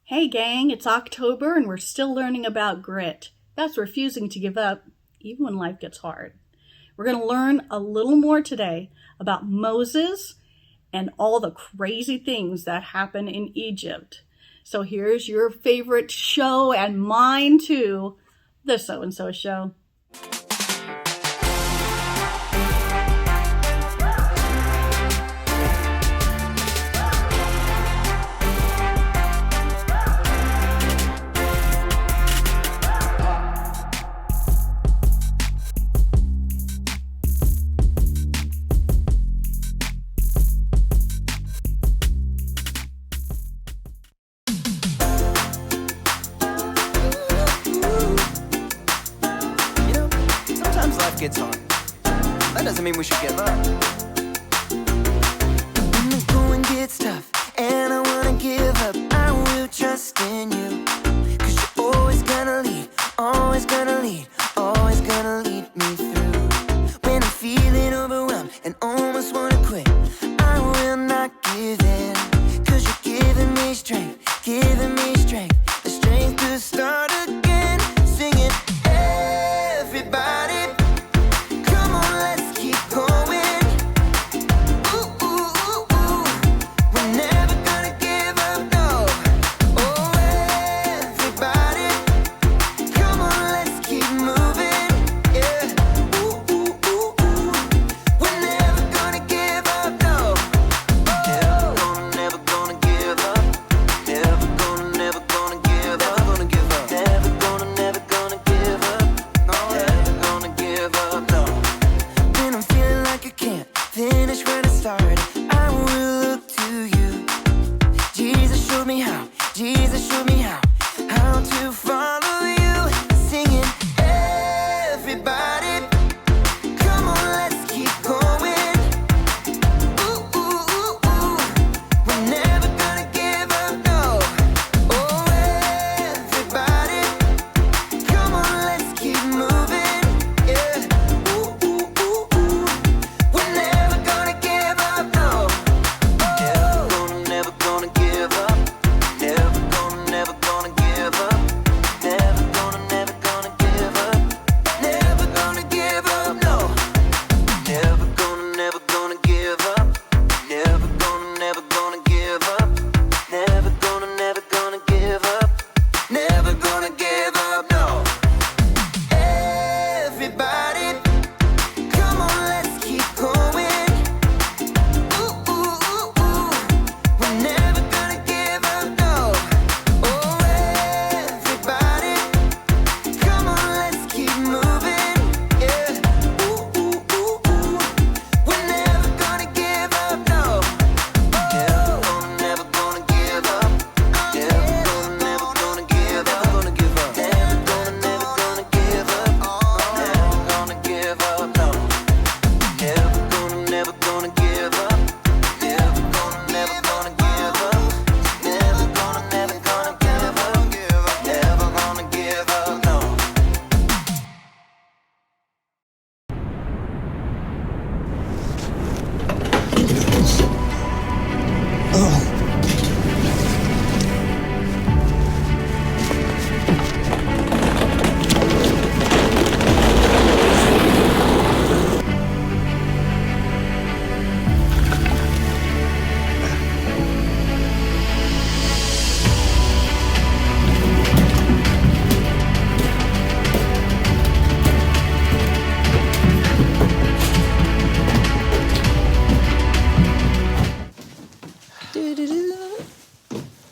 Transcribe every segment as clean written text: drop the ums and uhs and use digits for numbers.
Hey gang, it's October and we're still learning about grit. That's refusing to give up, even when life gets hard. We're going to learn a little more today about Moses and all the crazy things that happen in Egypt. So here's your favorite show and mine too, The So-and-So Show. Gets hard. That doesn't mean we should give up. When the going gets tough and I wanna give up, I will trust in you. 'Cause you're always gonna lead, always gonna lead, always gonna lead me through. When I'm feeling overwhelmed and almost wanna quit, I will not give in. 'Cause you're giving me strength, the strength to start again. Singing, everybody.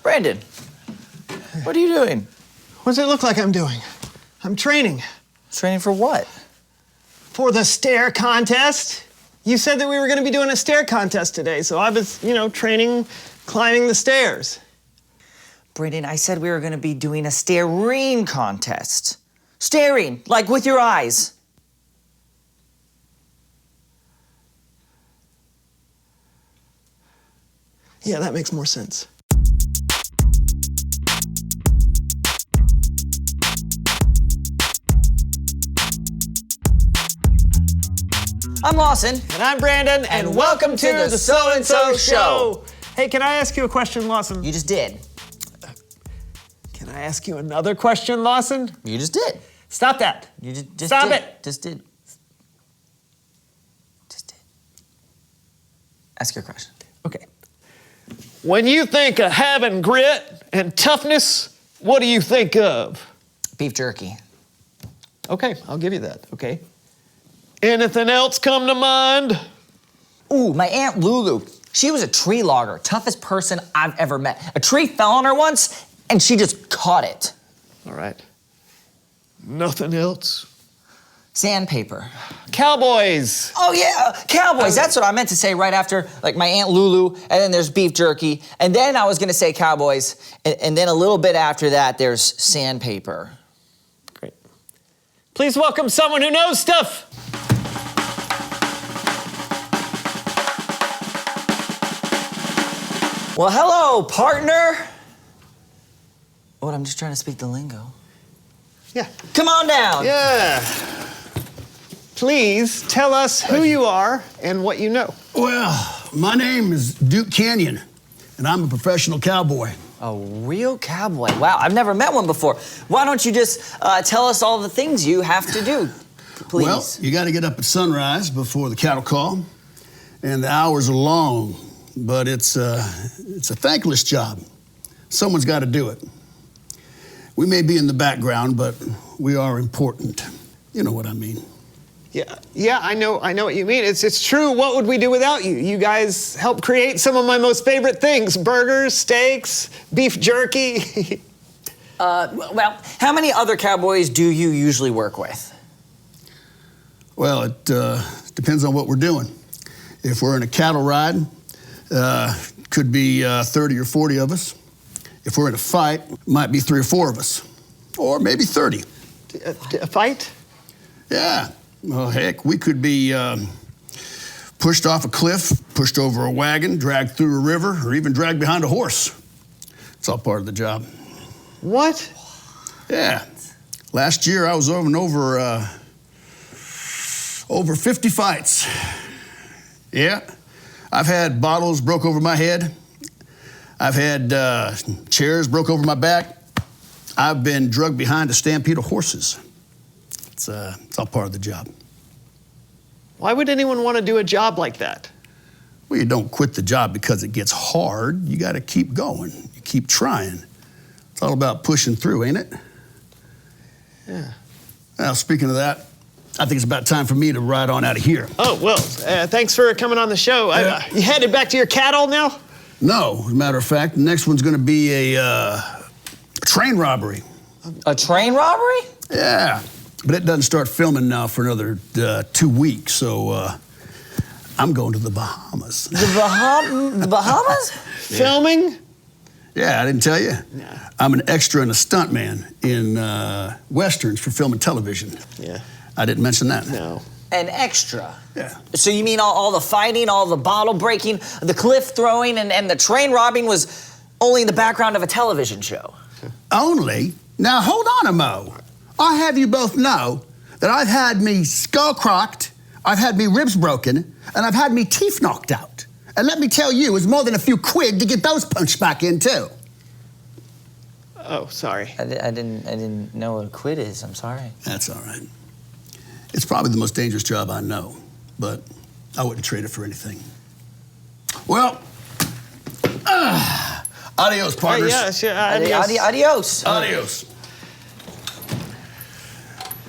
Brandon, what are you doing? What does it look like I'm doing? I'm training. Training for what? For the stair contest. You said that we were going to be doing a stair contest today, so I was, training, climbing the stairs. Brandon, I said we were going to be doing a staring contest. Staring, like with your eyes. Yeah, that makes more sense. I'm Lawson. And I'm Brandon, and welcome to the So-and-So Show. Hey, can I ask you a question, Lawson? You just did. Can I ask you another question, Lawson? You just did. Stop that. You just Stop did. it. Just did. Just did. Ask your question. Okay. When you think of having grit and toughness, what do you think of? Beef jerky. Okay, I'll give you that, okay. Anything else come to mind? Ooh, my Aunt Lulu. She was a tree logger, toughest person I've ever met. A tree fell on her once, and she just caught it. All right. Nothing else? Sandpaper. Cowboys. Oh yeah, cowboys. That's what I meant to say right after, like, my Aunt Lulu, and then there's beef jerky, and then I was gonna say cowboys, and then a little bit after that, there's sandpaper. Great. Please welcome someone who knows stuff. Well, hello, partner. What, I'm just trying to speak the lingo. Yeah. Come on down. Yeah. Please tell us who you are and what you know. Well, my name is Duke Canyon, and I'm a professional cowboy. A real cowboy. Wow, I've never met one before. Why don't you just tell us all the things you have to do, please? Well, you got to get up at sunrise before the cattle call, and the hours are long, but it's a thankless job. Someone's got to do it. We may be in the background, but we are important. You know what I mean. Yeah, I know what you mean. It's true. What would we do without you? You guys help create some of my most favorite things: burgers, steaks, beef jerky. Well, how many other cowboys do you usually work with? Well, it depends on what we're doing. If we're in a cattle ride, could be 30 or 40 of us. If we're in a fight, might be 3 or 4 of us, or maybe 30. A fight? Yeah. Well, heck, we could be pushed off a cliff, pushed over a wagon, dragged through a river, or even dragged behind a horse. It's all part of the job. What? Yeah. Last year, I was over 50 fights. Yeah. I've had bottles broke over my head. I've had chairs broke over my back. I've been drugged behind a stampede of horses. It's all part of the job. Why would anyone want to do a job like that? Well, you don't quit the job because it gets hard. You got to keep going. You keep trying. It's all about pushing through, ain't it? Yeah. Now, speaking of that, I think it's about time for me to ride on out of here. Oh, well, thanks for coming on the show. You headed back to your cattle now? No, as a matter of fact, the next one's going to be a train robbery. A train robbery? Yeah, but it doesn't start filming now for another 2 weeks, so I'm going to the Bahamas. The Bahamas? Filming? Yeah, I didn't tell you? Yeah. I'm an extra and a stuntman in Westerns for film and television. Yeah. I didn't mention that. No. An extra? Yeah. So you mean all the fighting, all the bottle breaking, the cliff throwing, and the train robbing was only in the background of a television show? Only? Now, hold on a mo. I'll have you both know that I've had me skull crocked, I've had me ribs broken, and I've had me teeth knocked out. And let me tell you, it's more than a few quid to get those punched back in, too. Oh, sorry. I didn't know what a quid is. I'm sorry. That's all right. It's probably the most dangerous job I know, but I wouldn't trade it for anything. Well, adios, partners. Yeah, sure. Adios. Adios. Adios.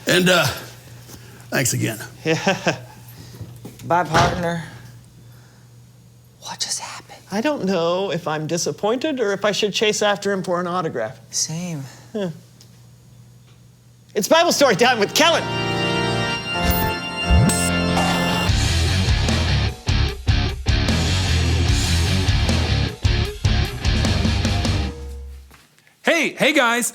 And thanks again. Bye, partner. What just happened? I don't know if I'm disappointed or if I should chase after him for an autograph. Same. It's Bible story time with Kellen. Hey guys,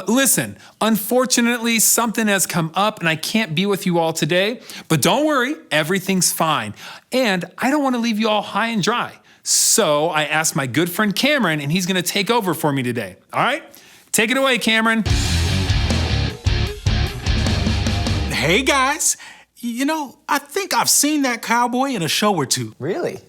listen, unfortunately something has come up and I can't be with you all today, but don't worry, everything's fine. And I don't want to leave you all high and dry. So I asked my good friend Cameron and he's gonna take over for me today. All right, take it away, Cameron. Hey guys, you know, I think I've seen that cowboy in a show or two. Really?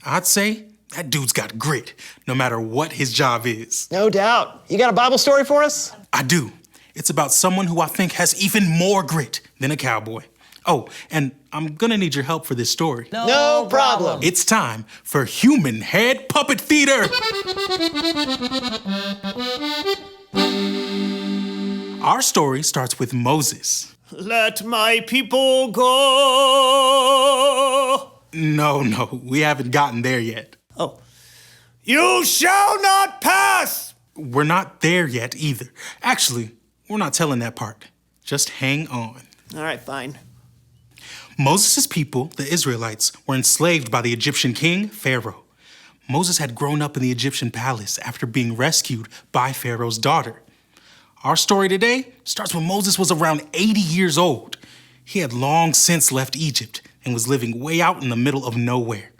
I'd say That dude's got grit, no matter what his job is. No doubt. You got a Bible story for us? I do. It's about someone who I think has even more grit than a cowboy. Oh, and I'm gonna need your help for this story. No problem. It's time for Human Head Puppet Theater. Our story starts with Moses. Let my people go. No, we haven't gotten there yet. Oh. You shall not pass. We're not there yet either. Actually, we're not telling that part. Just hang on. All right, fine. Moses' people, the Israelites, were enslaved by the Egyptian king, Pharaoh. Moses had grown up in the Egyptian palace after being rescued by Pharaoh's daughter. Our story today starts when Moses was around 80 years old. He had long since left Egypt and was living way out in the middle of nowhere.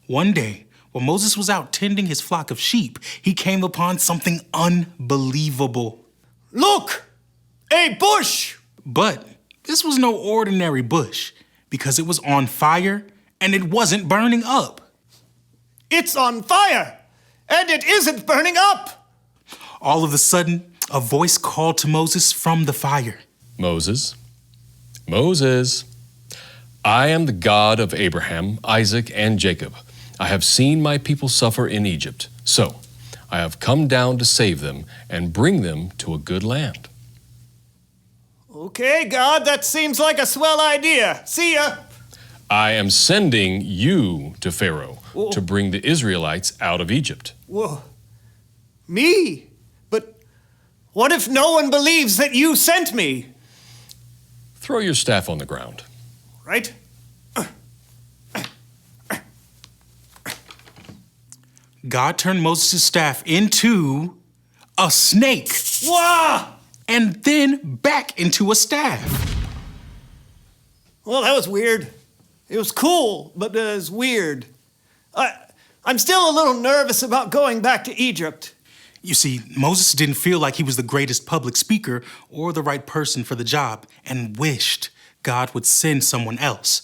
One day, while Moses was out tending his flock of sheep, he came upon something unbelievable. Look! A bush! But this was no ordinary bush because it was on fire and it wasn't burning up. It's on fire! And it isn't burning up! All of a sudden, a voice called to Moses from the fire. Moses, I am the God of Abraham, Isaac, and Jacob. I have seen my people suffer in Egypt, so I have come down to save them and bring them to a good land. Okay, God, that seems like a swell idea. See ya. I am sending you to Pharaoh to bring the Israelites out of Egypt. Whoa. Me? But what if no one believes that you sent me? Throw your staff on the ground. Right? God turned Moses' staff into a snake. Wah! And then back into a staff. Well, that was weird. It was cool, but it was weird. I'm still a little nervous about going back to Egypt. You see, Moses didn't feel like he was the greatest public speaker or the right person for the job and wished God would send someone else.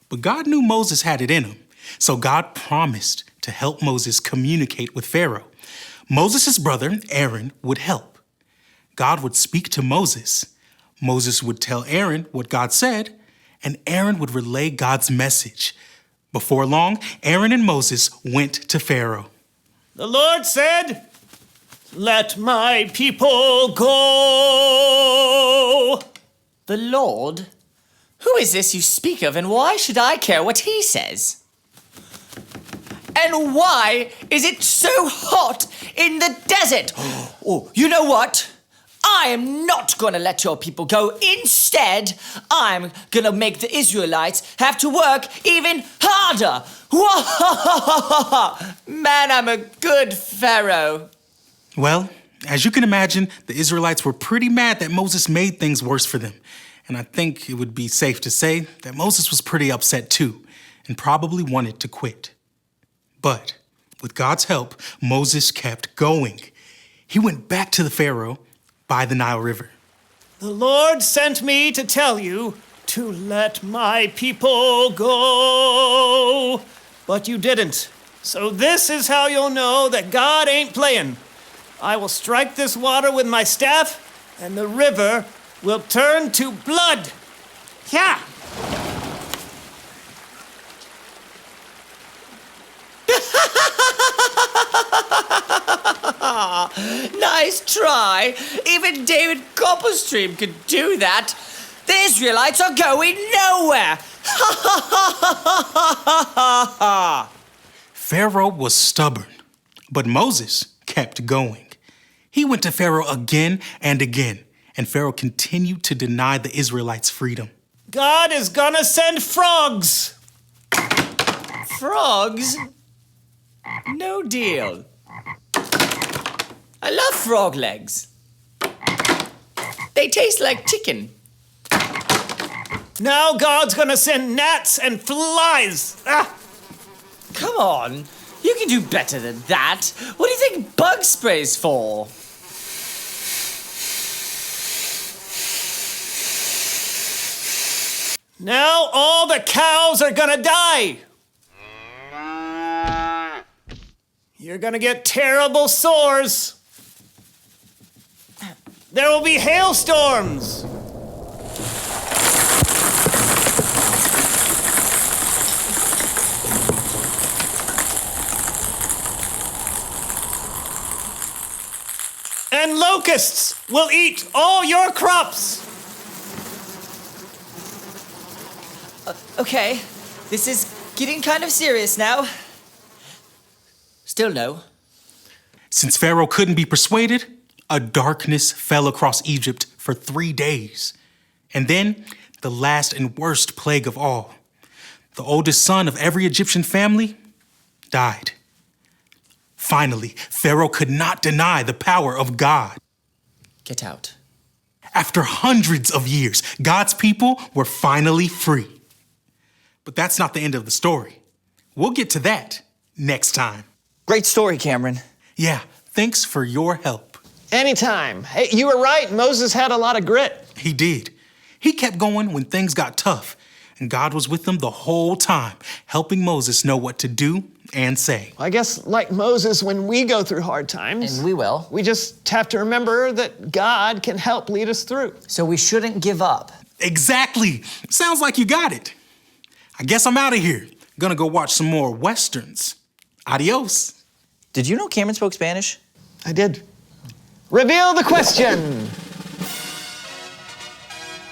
But God knew Moses had it in him, so God promised to help Moses communicate with Pharaoh. Moses' brother, Aaron, would help. God would speak to Moses. Moses would tell Aaron what God said, and Aaron would relay God's message. Before long, Aaron and Moses went to Pharaoh. The Lord said, "Let my people go." The Lord? Who is this you speak of, and why should I care what he says? And why is it so hot in the desert? Oh, you know what? I am not going to let your people go. Instead, I'm going to make the Israelites have to work even harder. Man, I'm a good Pharaoh. Well, as you can imagine, the Israelites were pretty mad that Moses made things worse for them. And I think it would be safe to say that Moses was pretty upset too, and probably wanted to quit. But with God's help, Moses kept going. He went back to the Pharaoh by the Nile River. The Lord sent me to tell you to let my people go. But you didn't. So this is how you'll know that God ain't playing. I will strike this water with my staff, and the river will turn to blood. Yeah. Nice try. Even David Copperstream could do that. The Israelites are going nowhere. Pharaoh was stubborn, but Moses kept going. He went to Pharaoh again and again, and Pharaoh continued to deny the Israelites freedom. God is gonna send frogs. Frogs? No deal. I love frog legs. They taste like chicken. Now God's gonna send gnats and flies. Ah. Come on, you can do better than that. What do you think bug spray's for? Now all the cows are gonna die. You're gonna get terrible sores. There will be hailstorms. And locusts will eat all your crops. Okay, this is getting kind of serious now. Still no. Since Pharaoh couldn't be persuaded, a darkness fell across Egypt for 3 days. And then the last and worst plague of all. The oldest son of every Egyptian family died. Finally, Pharaoh could not deny the power of God. Get out. After hundreds of years, God's people were finally free. But that's not the end of the story. We'll get to that next time. Great story, Cameron. Yeah, thanks for your help. Anytime. Hey, you were right. Moses had a lot of grit. He did. He kept going when things got tough, and God was with him the whole time, helping Moses know what to do and say. I guess like Moses, when we go through hard times, And we will. we just have to remember that God can help lead us through. So we shouldn't give up. Exactly. Sounds like you got it. I guess I'm out of here. Gonna go watch some more Westerns. Adios. Did you know Cameron spoke Spanish? I did. Reveal the question.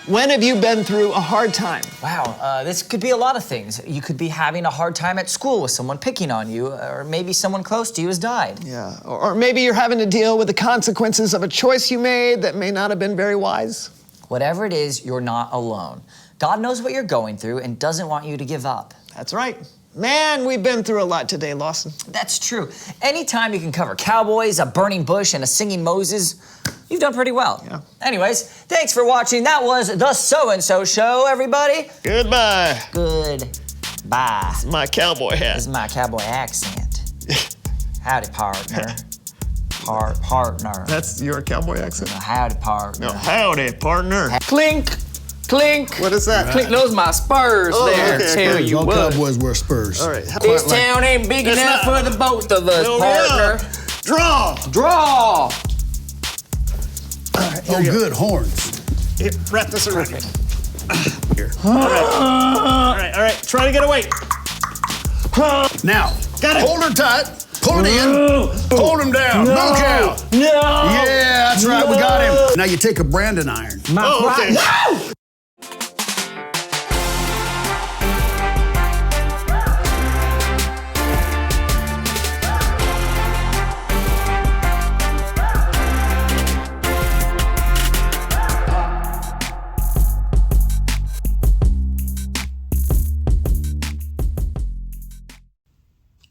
When have you been through a hard time? Wow, this could be a lot of things. You could be having a hard time at school with someone picking on you, or maybe someone close to you has died. Yeah, or maybe you're having to deal with the consequences of a choice you made that may not have been very wise. Whatever it is, you're not alone. God knows what you're going through and doesn't want you to give up. That's right. Man, we've been through a lot today, Lawson. That's true. Anytime you can cover cowboys, a burning bush, and a singing Moses, you've done pretty well. Yeah. Anyways, thanks for watching. That was the So-and-So Show, everybody. Goodbye. Goodbye. My cowboy hat. This is my cowboy accent. Howdy, partner. Partner. That's your cowboy accent? Howdy, partner. No, howdy, partner. Clink, clink. What is that? Clink, those my spurs there. okay, Tell okay. you All what. cowboys wear spurs. All right. This town ain't big It's enough not. for the both of us, Fill me partner. up. Draw. Draw. Oh, good, horns. Here, wrap this around you. Here. All right. Try to get away. Now, Got it. hold her tight. Pull it in. Hold him down. No count. No. Yeah, that's right. We got him. Now you take a branding iron. Oh, okay.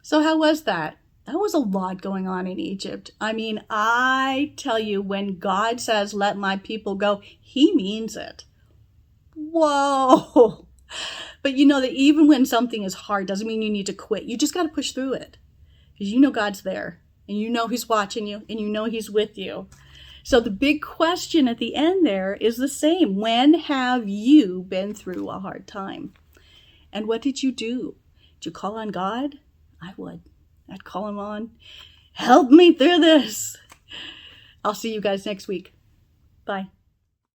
So how was that? That was a lot going on in Egypt. I mean, I tell you, when God says, let my people go, he means it. Whoa. But you know that even when something is hard, doesn't mean you need to quit. You just got to push through it. Because you know God's there. And you know he's watching you. And you know he's with you. So the big question at the end there is the same. When have you been through a hard time? And what did you do? Did you call on God? I would. I'd call him on. Help me through this. I'll see you guys next week. Bye.